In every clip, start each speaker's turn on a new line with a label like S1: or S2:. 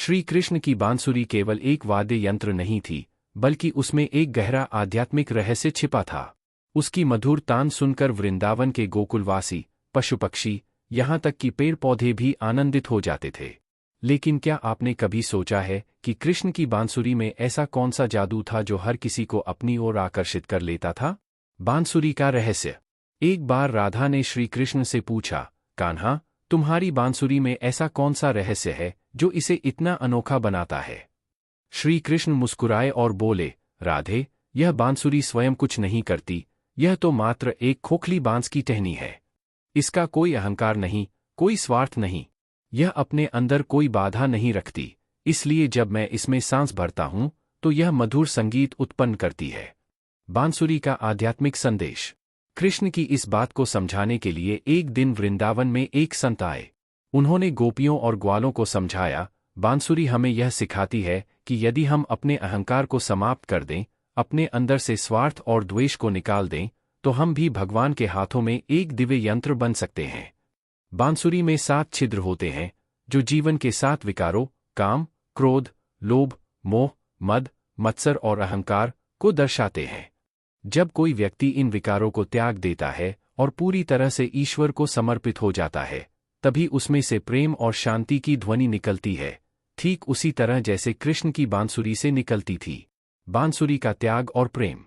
S1: श्री कृष्ण की बांसुरी केवल एक वाद्य यंत्र नहीं थी, बल्कि उसमें एक गहरा आध्यात्मिक रहस्य छिपा था। उसकी मधुर तान सुनकर वृंदावन के गोकुलवासी, पशु पक्षी, यहाँ तक कि पेड़ पौधे भी आनंदित हो जाते थे। लेकिन क्या आपने कभी सोचा है कि कृष्ण की बांसुरी में ऐसा कौन सा जादू था जो हर किसी को अपनी ओर आकर्षित कर लेता था? बांसुरी का रहस्य। एक बार राधा ने श्री कृष्ण से पूछा, कान्हा, तुम्हारी बांसुरी में ऐसा कौन सा रहस्य है जो इसे इतना अनोखा बनाता है? श्री कृष्ण मुस्कुराए और बोले, राधे, यह बांसुरी स्वयं कुछ नहीं करती, यह तो मात्र एक खोखली बांस की टहनी है। इसका कोई अहंकार नहीं, कोई स्वार्थ नहीं। यह अपने अंदर कोई बाधा नहीं रखती, इसलिए जब मैं इसमें सांस भरता हूं तो यह मधुर संगीत उत्पन्न करती है। बांसुरी का आध्यात्मिक संदेश। कृष्ण की इस बात को समझाने के लिए एक दिन वृंदावन में एक संत आए। उन्होंने गोपियों और ग्वालों को समझाया, बांसुरी हमें यह सिखाती है कि यदि हम अपने अहंकार को समाप्त कर दें, अपने अंदर से स्वार्थ और द्वेष को निकाल दें, तो हम भी भगवान के हाथों में एक दिव्य यंत्र बन सकते हैं। बांसुरी में 7 छिद्र होते हैं, जो जीवन के 7 विकारों, काम, क्रोध, लोभ, मोह, मद, मत्सर और अहंकार को दर्शाते हैं। जब कोई व्यक्ति इन विकारों को त्याग देता है और पूरी तरह से ईश्वर को समर्पित हो जाता है, तभी उसमें से प्रेम और शांति की ध्वनि निकलती है, ठीक उसी तरह जैसे कृष्ण की बांसुरी से निकलती थी। बांसुरी का त्याग और प्रेम।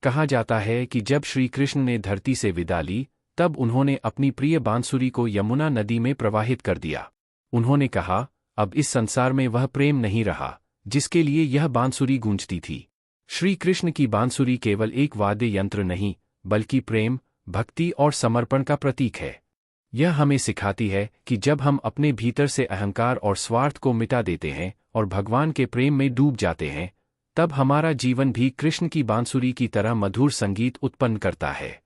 S1: कहा जाता है कि जब श्री कृष्ण ने धरती से विदा ली, तब उन्होंने अपनी प्रिय बांसुरी को यमुना नदी में प्रवाहित कर दिया। उन्होंने कहा, अब इस संसार में वह प्रेम नहीं रहा जिसके लिए यह बांसुरी गूंजती थी। श्री कृष्ण की बांसुरी केवल एक वाद्य यंत्र नहीं, बल्कि प्रेम, भक्ति और समर्पण का प्रतीक है। यह हमें सिखाती है कि जब हम अपने भीतर से अहंकार और स्वार्थ को मिटा देते हैं और भगवान के प्रेम में डूब जाते हैं, तब हमारा जीवन भी कृष्ण की बांसुरी की तरह मधुर संगीत उत्पन्न करता है।